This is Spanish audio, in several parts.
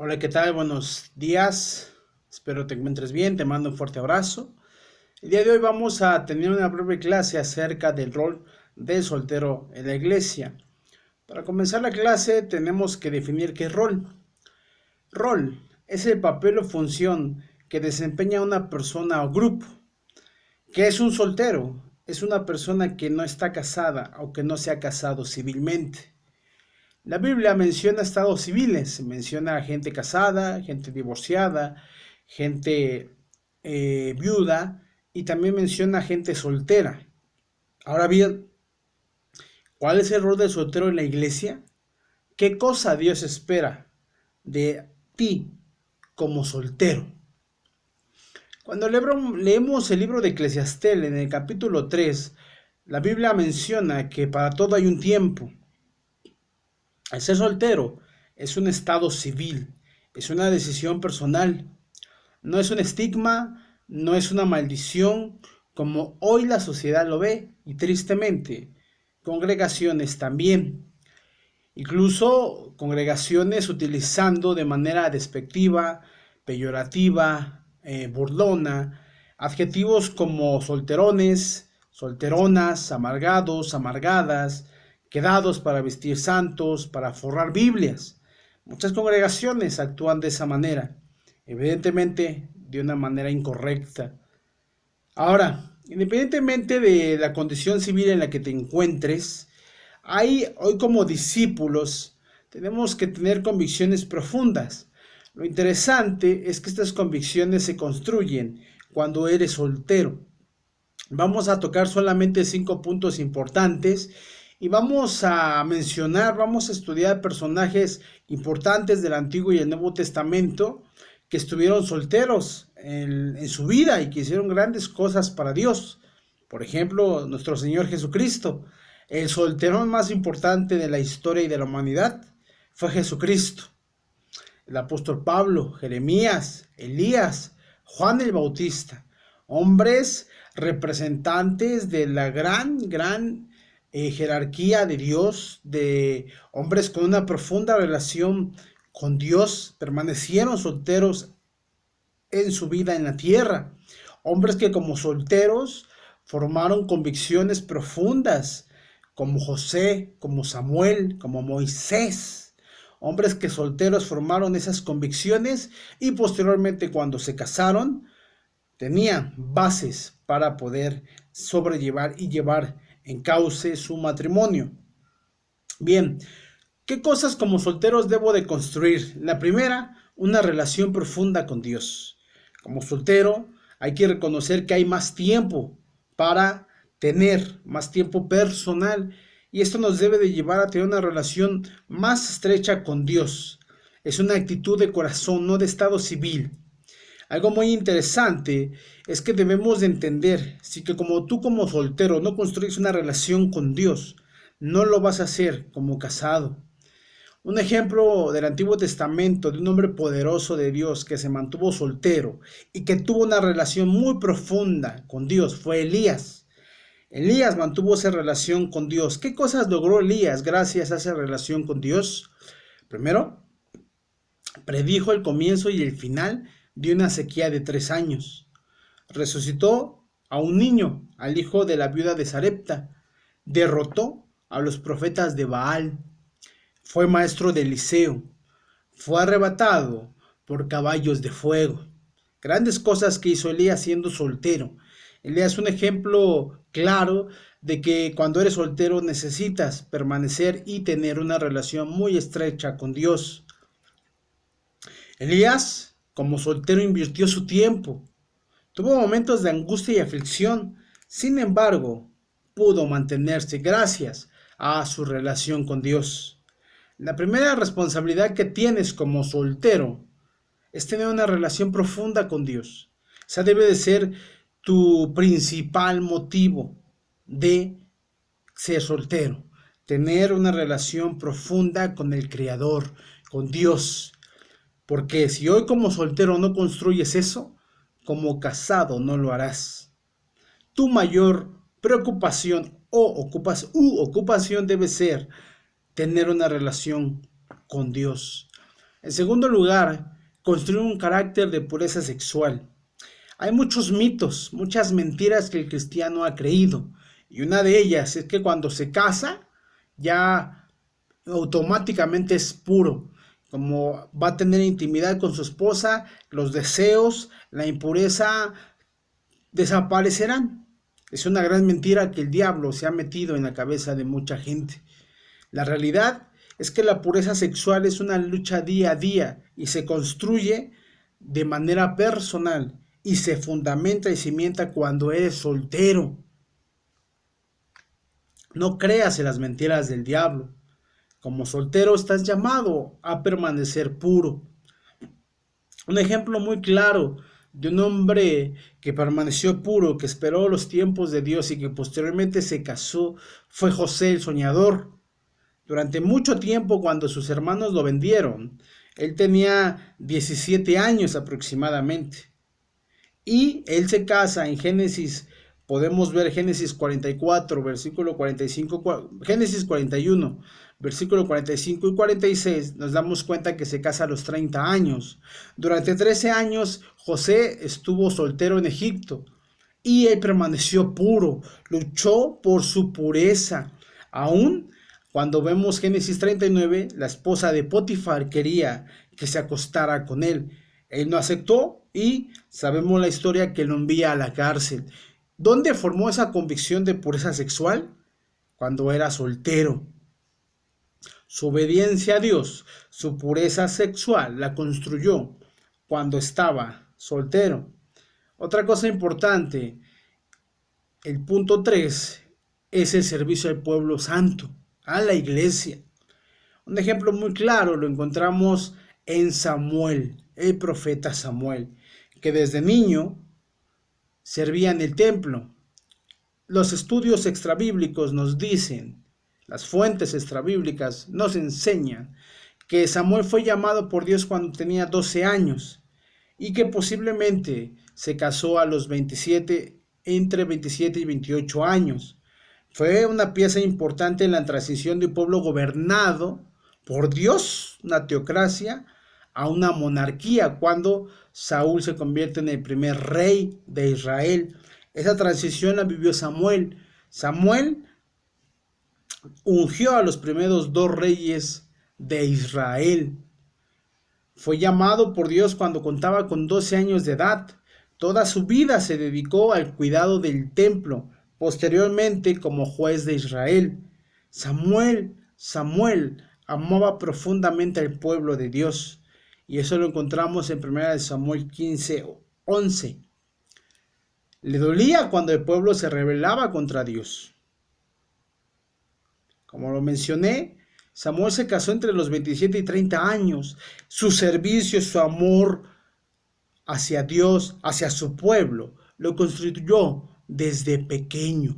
Hola, ¿qué tal? Buenos días. Espero te encuentres bien. Te mando un fuerte abrazo. El día de hoy vamos a tener una breve clase acerca del rol del soltero en la iglesia. Para comenzar la clase tenemos que definir qué es rol. Rol es el papel o función que desempeña una persona o grupo. ¿Qué es un soltero? Es una persona que no está casada o que no se ha casado civilmente. La Biblia menciona estados civiles, menciona gente casada, gente divorciada, gente viuda y también menciona gente soltera. Ahora bien, ¿cuál es el rol del soltero en la iglesia? ¿Qué cosa Dios espera de ti como soltero? Cuando leemos el libro de Eclesiastés en el capítulo 3, la Biblia menciona que para todo hay un tiempo. El ser soltero es un estado civil, es una decisión personal, no es un estigma, no es una maldición, como hoy la sociedad lo ve y tristemente congregaciones también. Incluso congregaciones utilizando de manera despectiva, peyorativa, burlona, adjetivos como solterones, solteronas, amargados, amargadas, quedados para vestir santos, para forrar Biblias. Muchas congregaciones actúan de esa manera, evidentemente de una manera incorrecta. Ahora, independientemente de la condición civil en la que te encuentres, hoy como discípulos tenemos que tener convicciones profundas. Lo interesante es que estas convicciones se construyen cuando eres soltero. Vamos a tocar solamente 5 puntos importantes y vamos a estudiar personajes importantes del Antiguo y el Nuevo Testamento que estuvieron solteros en su vida y que hicieron grandes cosas para Dios. Por ejemplo, nuestro Señor Jesucristo, el solterón más importante de la historia y de la humanidad, fue Jesucristo. El apóstol Pablo, Jeremías, Elías, Juan el Bautista, hombres representantes de la gran jerarquía de Dios, de hombres con una profunda relación con Dios, permanecieron solteros en su vida en la tierra. Hombres que como solteros formaron convicciones profundas, como José, como Samuel, como Moisés. Hombres que solteros formaron esas convicciones y posteriormente cuando se casaron tenían bases para poder sobrellevar y llevar en cauce su matrimonio. Bien, ¿qué cosas como solteros debo de construir? La primera, una relación profunda con Dios. Como soltero hay que reconocer que hay más tiempo para tener, más tiempo personal, y esto nos debe de llevar a tener una relación más estrecha con Dios. Es una actitud de corazón, no de estado civil. Algo muy interesante es que debemos de entender, si que como tú como soltero no construyes una relación con Dios, no lo vas a hacer como casado. Un ejemplo del Antiguo Testamento de un hombre poderoso de Dios que se mantuvo soltero y que tuvo una relación muy profunda con Dios fue Elías. Elías mantuvo esa relación con Dios. ¿Qué cosas logró Elías gracias a esa relación con Dios? Primero, predijo el comienzo y el final de una sequía de 3 años. Resucitó a un niño, al hijo de la viuda de Sarepta. Derrotó a los profetas de Baal. Fue maestro de Eliseo. Fue arrebatado por caballos de fuego. Grandes cosas que hizo Elías siendo soltero. Elías es un ejemplo claro de que cuando eres soltero necesitas permanecer y tener una relación muy estrecha con Dios. Elías, como soltero, invirtió su tiempo. Tuvo momentos de angustia y aflicción. Sin embargo, pudo mantenerse gracias a su relación con Dios. La primera responsabilidad que tienes como soltero es tener una relación profunda con Dios. Esa debe de ser tu principal motivo de ser soltero. Tener una relación profunda con el Creador, con Dios. Porque si hoy como soltero no construyes eso, como casado no lo harás. Tu mayor preocupación u ocupación debe ser tener una relación con Dios. En segundo lugar, construir un carácter de pureza sexual. Hay muchos mitos, muchas mentiras que el cristiano ha creído. Y una de ellas es que cuando se casa, ya automáticamente es puro. Como va a tener intimidad con su esposa, los deseos, la impureza desaparecerán. Es una gran mentira que el diablo se ha metido en la cabeza de mucha gente. La realidad es que la pureza sexual es una lucha día a día y se construye de manera personal y se fundamenta y cimienta cuando eres soltero. No creas en las mentiras del diablo. Como soltero estás llamado a permanecer puro. Un ejemplo muy claro de un hombre que permaneció puro, que esperó los tiempos de Dios y que posteriormente se casó, fue José el soñador. Durante mucho tiempo, cuando sus hermanos lo vendieron, él tenía 17 años aproximadamente. Y él se casa en Génesis, podemos ver Génesis 44, versículo 45, Génesis 41, versículo 45 y 46, nos damos cuenta que se casa a los 30 años. Durante 13 años José estuvo soltero en Egipto y él permaneció puro, luchó por su pureza. Aún cuando vemos Génesis 39, la esposa de Potifar quería que se acostara con él. Él no aceptó y sabemos la historia que lo envía a la cárcel. ¿Dónde formó esa convicción de pureza sexual? Cuando era soltero. Su obediencia a Dios, su pureza sexual la construyó cuando estaba soltero. Otra cosa importante, el punto 3, es el servicio al pueblo santo, a la iglesia. Un ejemplo muy claro lo encontramos en Samuel, el profeta Samuel, que desde niño servía en el templo. Los estudios extrabíblicos nos dicen, las fuentes extrabíblicas nos enseñan que Samuel fue llamado por Dios cuando tenía 12 años y que posiblemente se casó a los 27, entre 27 y 28 años. Fue una pieza importante en la transición de un pueblo gobernado por Dios, una teocracia, a una monarquía, cuando Saúl se convierte en el primer rey de Israel. Esa transición la vivió Samuel. Samuel ungió a los primeros 2 reyes de Israel. Fue llamado por Dios cuando contaba con 12 años de edad. Toda su vida se dedicó al cuidado del templo, posteriormente como juez de Israel. Samuel amaba profundamente al pueblo de Dios. Y eso lo encontramos en 1 Samuel 15:11. Le dolía cuando el pueblo se rebelaba contra Dios. Como lo mencioné, Samuel se casó entre los 27 y 30 años. Su servicio, su amor hacia Dios, hacia su pueblo, lo construyó desde pequeño.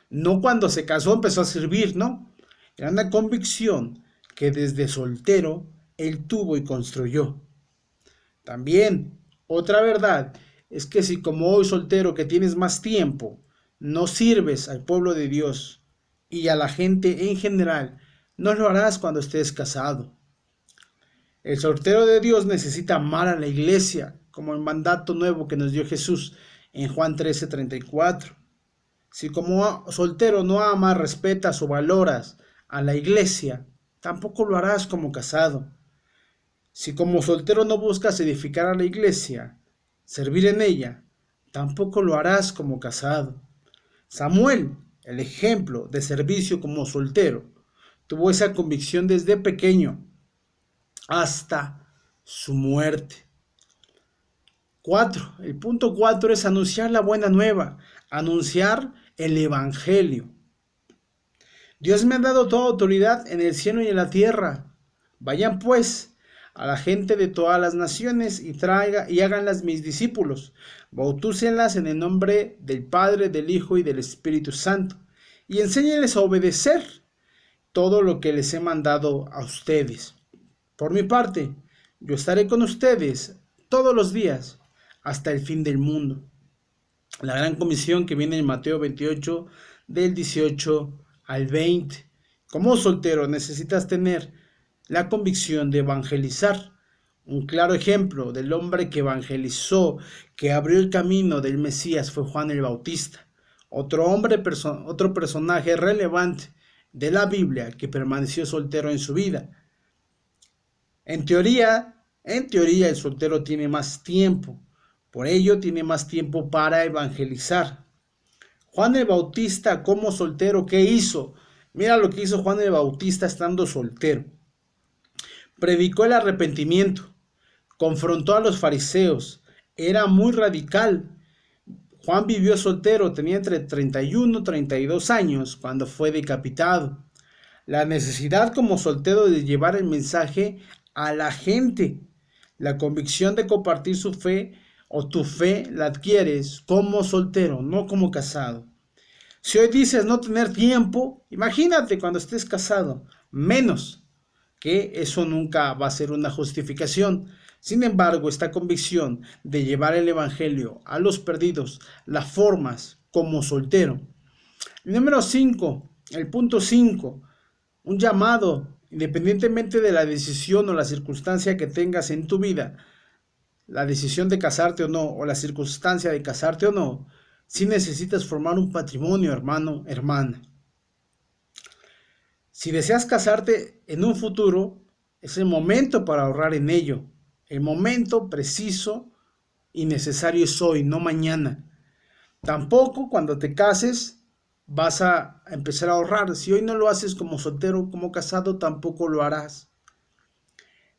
No cuando se casó empezó a servir, no. Era una convicción que desde soltero él tuvo y construyó. También, otra verdad es que si como hoy soltero que tienes más tiempo, no sirves al pueblo de Dios y a la gente en general, no lo harás cuando estés casado. El soltero de Dios necesita amar a la iglesia, como el mandato nuevo que nos dio Jesús en Juan 13:34. Si como soltero no amas, respetas o valoras a la iglesia, tampoco lo harás como casado. Si como soltero no buscas edificar a la iglesia, servir en ella, tampoco lo harás como casado. Samuel, el ejemplo de servicio como soltero, tuvo esa convicción desde pequeño hasta su muerte. 4. El punto 4 es anunciar la buena nueva, anunciar el evangelio. Dios me ha dado toda autoridad en el cielo y en la tierra. Vayan pues a la gente de todas las naciones y háganlas mis discípulos. Bautícenlas en el nombre del Padre, del Hijo y del Espíritu Santo. Y enséñenles a obedecer todo lo que les he mandado a ustedes. Por mi parte, yo estaré con ustedes todos los días hasta el fin del mundo. La gran comisión que viene en Mateo 28, del 18 al 20. Como soltero necesitas tener la convicción de evangelizar. Un claro ejemplo del hombre que evangelizó, que abrió el camino del Mesías, fue Juan el Bautista. Otro personaje relevante de la Biblia que permaneció soltero en su vida. En teoría el soltero tiene más tiempo, por ello tiene más tiempo para evangelizar. Juan el Bautista como soltero, ¿qué hizo? Mira lo que hizo Juan el Bautista estando soltero. Predicó el arrepentimiento, confrontó a los fariseos, era muy radical. Juan vivió soltero, tenía entre 31 y 32 años cuando fue decapitado. La necesidad como soltero de llevar el mensaje a la gente. La convicción de compartir su fe o tu fe la adquieres como soltero, no como casado. Si hoy dices no tener tiempo, imagínate cuando estés casado, menos, que eso nunca va a ser una justificación. Sin embargo, esta convicción de llevar el evangelio a los perdidos, las formas como soltero. Número 5, el punto 5, un llamado, independientemente de la decisión o la circunstancia que tengas en tu vida, la decisión de casarte o no, o la circunstancia de casarte o no, si necesitas formar un patrimonio, hermano, hermana. Si deseas casarte en un futuro, es el momento para ahorrar en ello. El momento preciso y necesario es hoy, no mañana. Tampoco cuando te cases vas a empezar a ahorrar. Si hoy no lo haces como soltero, como casado, tampoco lo harás.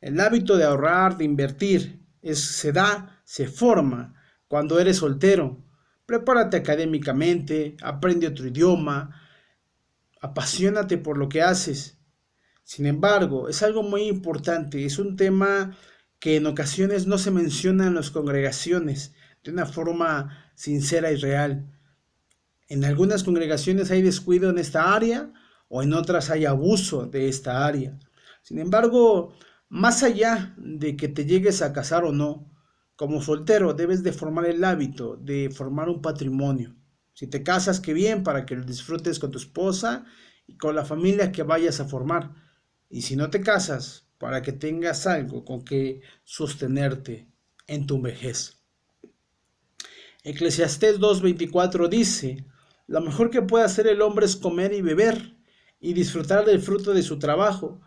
El hábito de ahorrar, de invertir, se forma cuando eres soltero. Prepárate académicamente, aprende otro idioma, apasionate por lo que haces. Sin embargo, es algo muy importante, es un tema que en ocasiones no se menciona en las congregaciones de una forma sincera y real. En algunas congregaciones hay descuido en esta área o en otras hay abuso de esta área. Sin embargo, más allá de que te llegues a casar o no, como soltero debes de formar el hábito de formar un patrimonio. Si te casas, qué bien, para que lo disfrutes con tu esposa y con la familia que vayas a formar. Y si no te casas, para que tengas algo con que sostenerte en tu vejez. Eclesiastés 2:24 dice: lo mejor que puede hacer el hombre es comer y beber y disfrutar del fruto de su trabajo,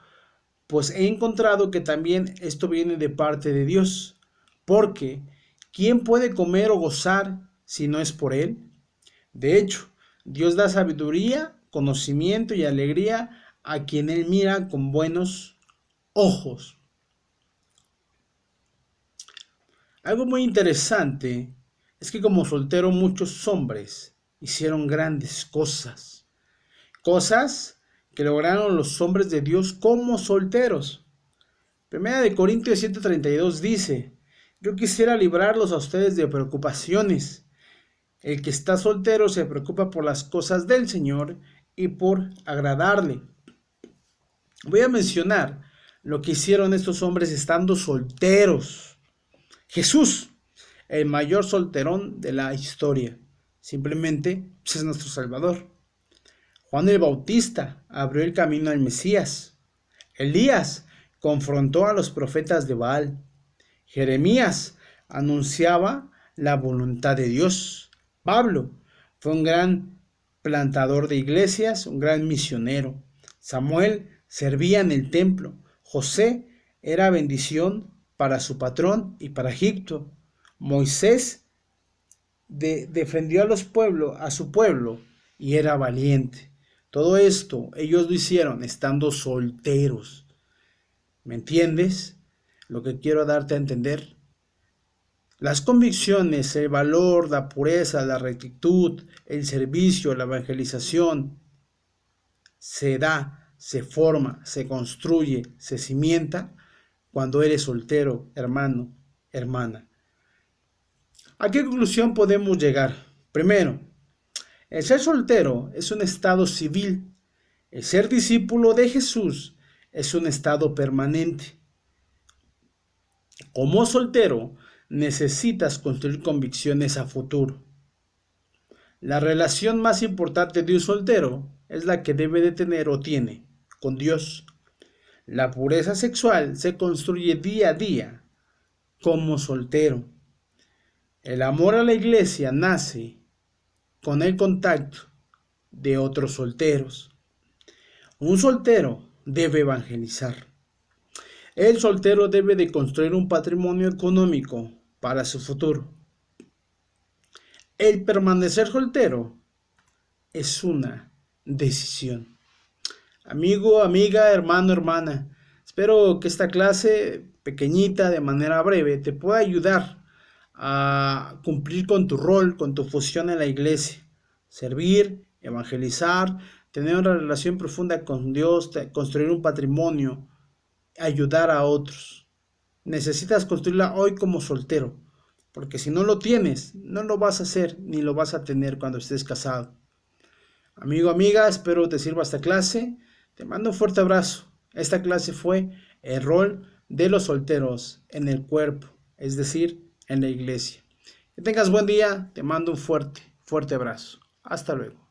pues he encontrado que también esto viene de parte de Dios. Porque, ¿quién puede comer o gozar si no es por Él? De hecho, Dios da sabiduría, conocimiento y alegría a quien Él mira con buenos ojos. Algo muy interesante es que como soltero muchos hombres hicieron grandes cosas. Cosas que lograron los hombres de Dios como solteros. Primera de Corintios 7:32 dice: yo quisiera librarlos a ustedes de preocupaciones. El que está soltero se preocupa por las cosas del Señor y por agradarle. Voy a mencionar lo que hicieron estos hombres estando solteros. Jesús, el mayor solterón de la historia, simplemente es nuestro Salvador. Juan el Bautista abrió el camino al Mesías. Elías confrontó a los profetas de Baal. Jeremías anunciaba la voluntad de Dios. Pablo fue un gran plantador de iglesias, un gran misionero. Samuel servía en el templo. José era bendición para su patrón y para Egipto. Moisés defendió a su pueblo y era valiente. Todo esto ellos lo hicieron estando solteros. ¿Me entiendes lo que quiero darte a entender? Las convicciones, el valor, la pureza, la rectitud, el servicio, la evangelización, se da, se forma, se construye, se cimienta cuando eres soltero, hermano, hermana. ¿A qué conclusión podemos llegar? Primero, el ser soltero es un estado civil. El ser discípulo de Jesús es un estado permanente. Como soltero, necesitas construir convicciones a futuro. La relación más importante de un soltero es la que debe de tener o tiene con Dios. La pureza sexual se construye día a día como soltero. El amor a la iglesia nace con el contacto de otros solteros. Un soltero debe evangelizar. El soltero debe de construir un patrimonio económico para su futuro. El permanecer soltero es una decisión. Amigo, amiga, hermano, hermana, espero que esta clase pequeñita, de manera breve, te pueda ayudar a cumplir con tu rol, con tu función en la iglesia. Servir, evangelizar, tener una relación profunda con Dios, construir un patrimonio, ayudar a otros. Necesitas construirla hoy como soltero, porque si no lo tienes, no lo vas a hacer ni lo vas a tener cuando estés casado. Amigo, amiga, espero te sirva esta clase. Te mando un fuerte abrazo. Esta clase fue el rol de los solteros en el cuerpo, es decir, en la iglesia. Que tengas buen día. Te mando un fuerte, fuerte abrazo. Hasta luego.